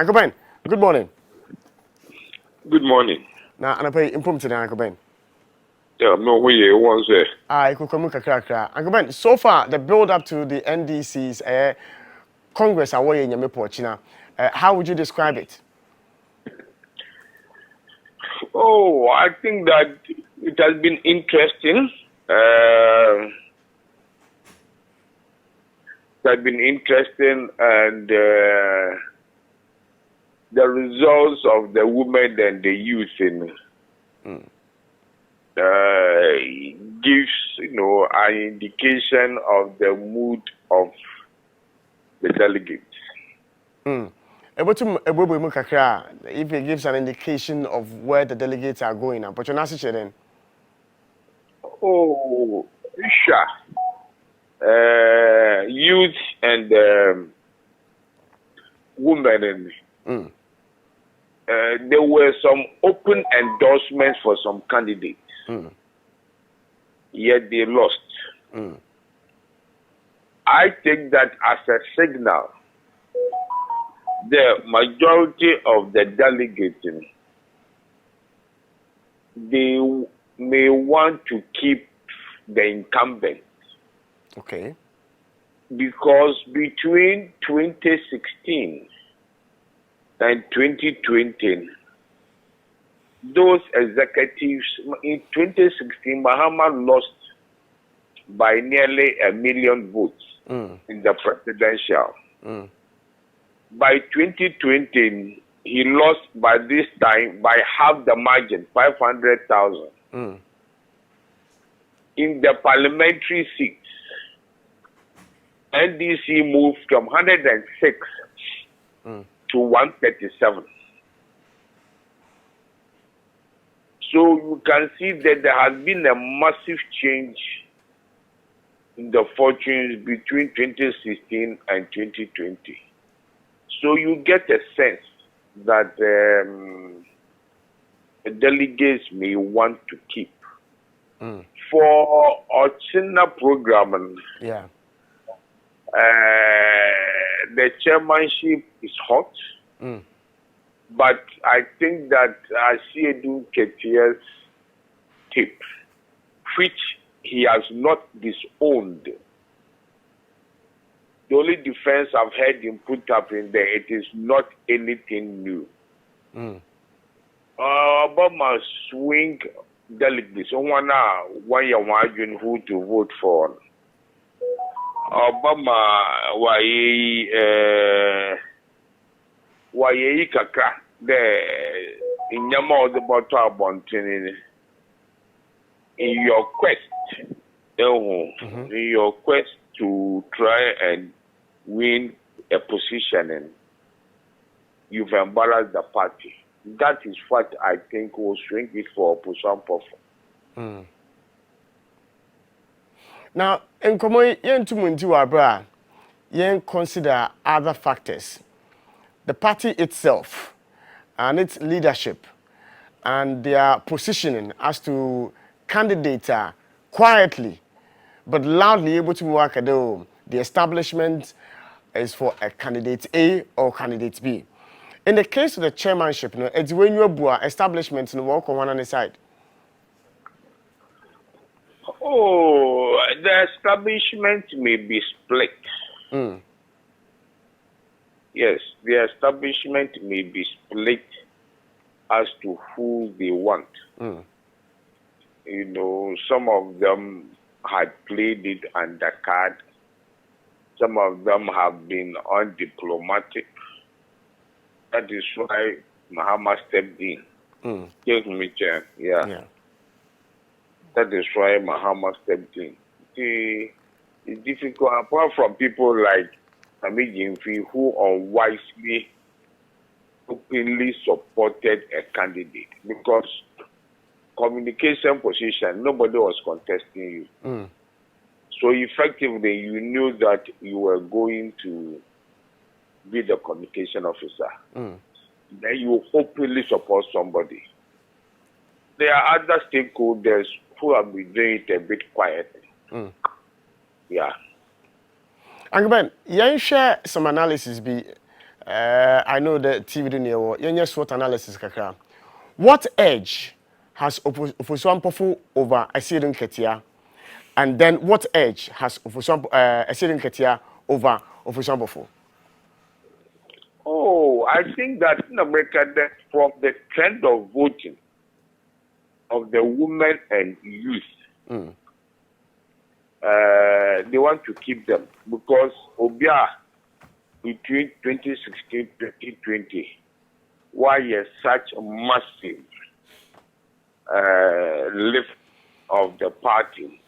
Uncle Ben, good morning. Good morning. Now, and I pay impromptu to Uncle Ben. Yeah, no way once there. I could come Uncle Ben, so far, the build up to the NDC's Congress away in Yamipo, how would you describe it? Oh, I think that it has been interesting. It has been interesting, and the results of the women and the youth in gives an indication of the mood of the delegates. If it gives an indication of where the delegates are going, but you're not then. Oh, sure. Youth and women. There were some open endorsements for some candidates, yet they lost. I take that as a signal. The majority of the delegates, they may want to keep the incumbent. Okay. Because between 2016 and 2020, those executives, in 2016, Mahama lost by nearly 1 million votes in the presidential. By 2020, he lost by this time by half the margin, 500,000. In the parliamentary seats, NDC moved from 106 to 137. So you can see that there has been a massive change in the fortunes between 2016 and 2020. So you get a sense that the delegates may want to keep. For Ochina program, the chairmanship is hot, but I think that Asiedu Ketia's tip, which he has not disowned. The only defense I've heard him put up in there, it is not anything new. Obama swing delegates, one year who to vote for. Obama waye kakra the inyama of the bottle bontin in your quest in your quest to try and win a position, you've embarrassed the party. That is what I think will shrink it for opposition. Now, in common, yen to Muntiwa, yen consider other factors. The party itself and its leadership and their positioning as to candidates are quietly but loudly able to work at the establishment is for a candidate A or candidate B. In the case of the chairmanship, it's when you have establishments and work on one side. Oh, the establishment may be split. Yes, the establishment may be split as to who they want. Some of them had played it undercard. Some of them have been undiplomatic. That is why Mahama stepped in. Yeah. That is why Mahama stepped in. It's difficult, apart from people like Ami Jimfi, who unwisely, openly supported a candidate. Because communication position, nobody was contesting you. So effectively, you knew that you were going to be the communication officer. Then you openly support somebody. There are other stakeholders who have been doing it a bit quietly. Yeah. Uncle Ben, you share some analysis I know the TV near your SWOT analysis kakra. What edge has Ofosuampofu over Asiedu Nketia? And then what edge has Asiedu Nketia over Ofosuampofu? Oh, I think that in America, that from the trend of voting of the women and youth, they want to keep them because Obia between 2016 and 2020, why is such a massive lift of the party?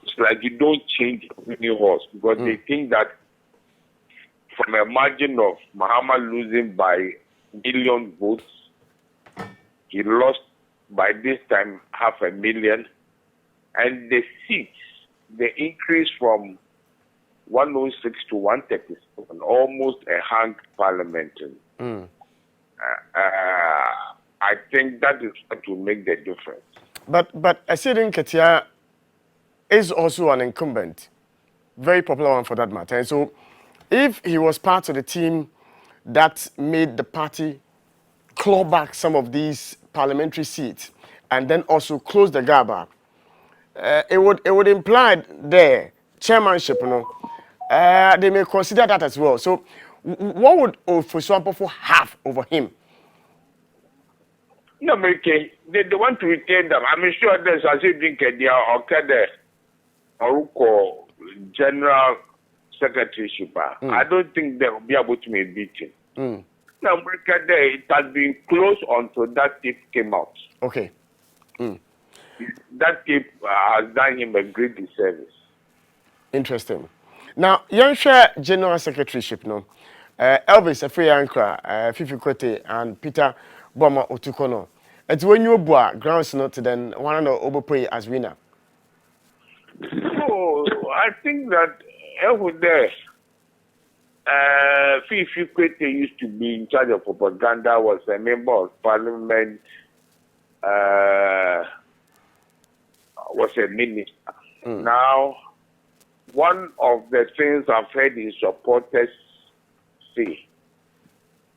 It's like you don't change any horse because they think that from a margin of Mahama losing by million votes, he lost by this time 500,000, and the seats they increased from 106 to 137, almost a hung parliament. I think that is what will make the difference. But Asiedu Nketia is also an incumbent, very popular one for that matter. And so, if he was part of the team that made the party claw back some of these parliamentary seats and then also close the gap, it would imply the chairmanship, they may consider that as well. So, what would Ofosuampofu have over him? In America, they want to retain them. I'm sure there's a Nketia or Kede or general secretaryship. I don't think they will be able to make beating. In America, it has been closed until that tip came out. Okay. That tip has done him a great disservice. Interesting. Now, young share general secretaryship, no. Elvis Efeyankra, Fifi Kwete, and Peter Boma Otukono. It's when you boa grounds not then one of Obopoy as winner. So I think that there, Fifi Kwete used to be in charge of propaganda, was a member of parliament, was a minister. Now, one of the things I've heard his supporters say,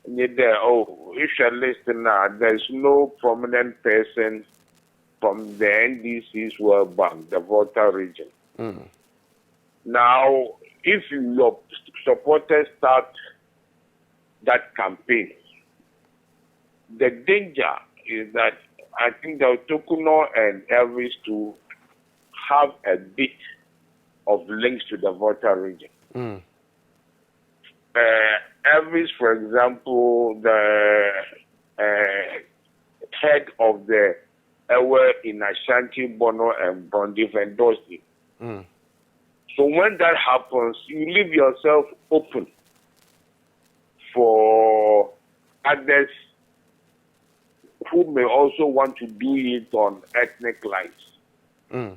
if you're listening now, there's no prominent person from the NDC's World Bank, the Volta region. Now, if your supporters start that campaign, the danger is that I think that Tokuno and Elvis to have a bit of links to the Volta region. Elvis, for example, the head of the Ewe in Ashanti, Bono, and Brondif endorsed him. So when that happens, you leave yourself open for others who may also want to do it on ethnic lines.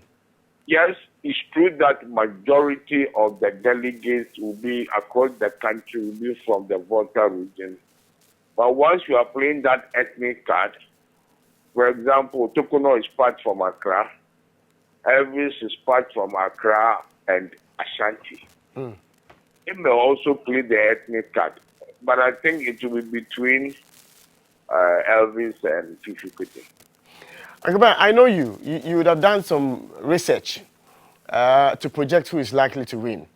Yes, it's true that majority of the delegates will be across the country will be from the Volta region. But once you are playing that ethnic card, for example, Tokuno is part from Accra, Elvis is part from Accra and Ashanti. It may also play the ethnic card. But I think it will be between Elvis and Fifi Kwete. I know you would have done some research to project who is likely to win.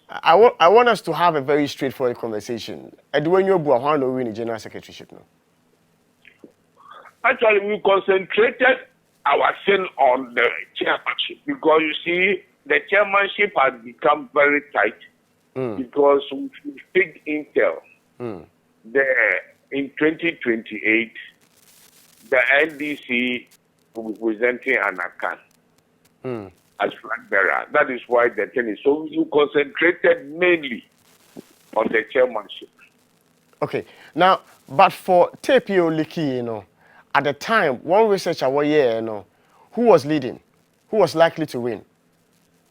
I want us to have a very straightforward conversation. Edwenyo Buahwan will win the general secretaryship now. Actually, we concentrated our sin on the chairmanship because you see, the chairmanship has become very tight because we big intel. In 2028, the NDC will be presenting an account as flag bearer. That is why the thing is. So you concentrated mainly on the chairmanship. Okay. Now, but for Tepio Liki, at the time, one researcher was here, who was leading? Who was likely to win?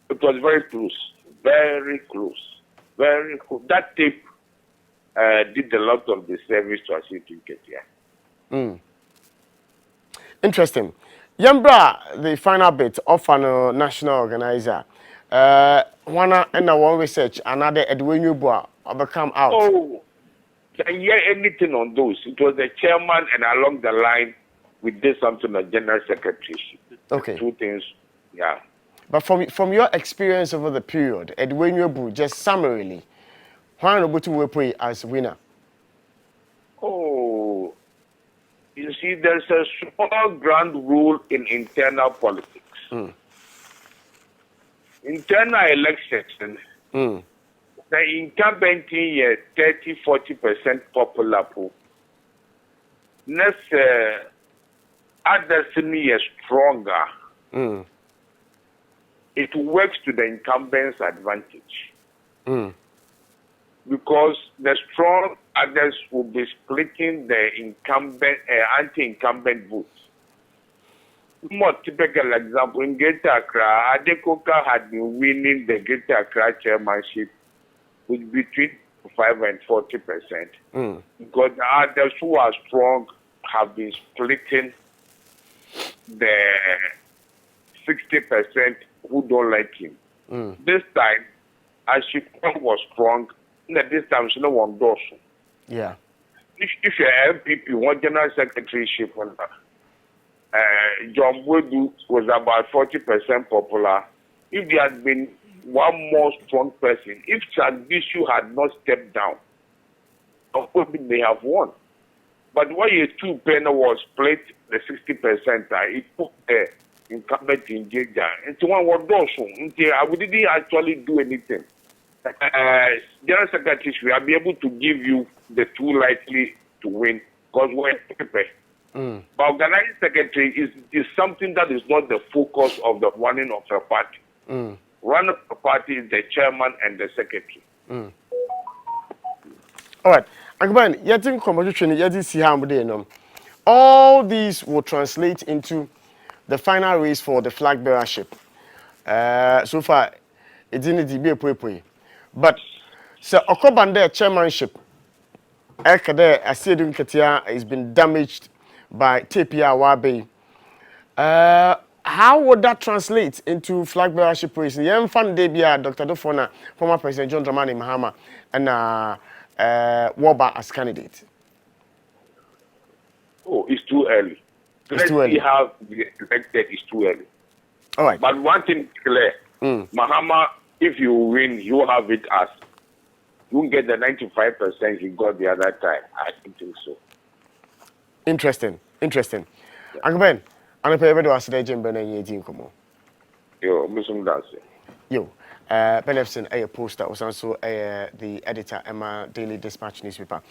It was very close. Very close. Very close. That tape did a lot of the service to Asiedu Nketia. Interesting. Yambra, the final bit of a national organizer. One and one research another Edwin Boa come out. Oh, can hear anything on those? It was the chairman, and along the line, we did something on general secretary. Okay. Two things, yeah. But from your experience over the period, Edwin Yobu, just summarily, why not to play as winner? Oh, you see, there's a small ground rule in internal politics. Internal elections, the incumbent is 30-40% popular pool. Next, others is stronger. It works to the incumbent's advantage. Because the strong others will be splitting the incumbent, anti-incumbent votes. More typical example, in Greater Accra, Adekoka had been winning the Greater Accra chairmanship with between 5 and 40%. Because the others who are strong have been splitting the 60% who don't like him. This time, Ashikon was strong. This time, she no one does. Yeah. If you're MPP, one general secretaryship, John Bodu was about 40% popular. If there had been one more strong person, if Chadishu had not stepped down, of course they have won. But when you two penny was split the 60%, it took the incumbent in Georgia. And to one was done. We didn't actually do anything. General Secretary, we will be able to give you the two likely to win because we're prepared. But organizing secretary is something that is not the focus of the running of a party. Running of a party is the chairman and the secretary. All right. Agban, yet competition, yet see how many. All these will translate into the final race for the flag bearership. So far, it didn't be a poi. But so Okobande chairmanship, Ekade Asiedun Katia has been damaged by TPR Wabe. How would that translate into flag bearership race? Yen fan debia Dr. Dofona, former President John Dramani Mahama, and Waba as candidate. Oh, it's too early. Let's see how the elected is too early. All right. But one thing is clear, Mahama, if you win, you have it as you won't get the 95% he got the other time. I don't think so. Interesting. Agben, I'm going to ask the Jimben and Yedin Komo. Yo, Muslim dance. Yo, Benefson, a poster was also the editor Emma Daily Dispatch newspaper.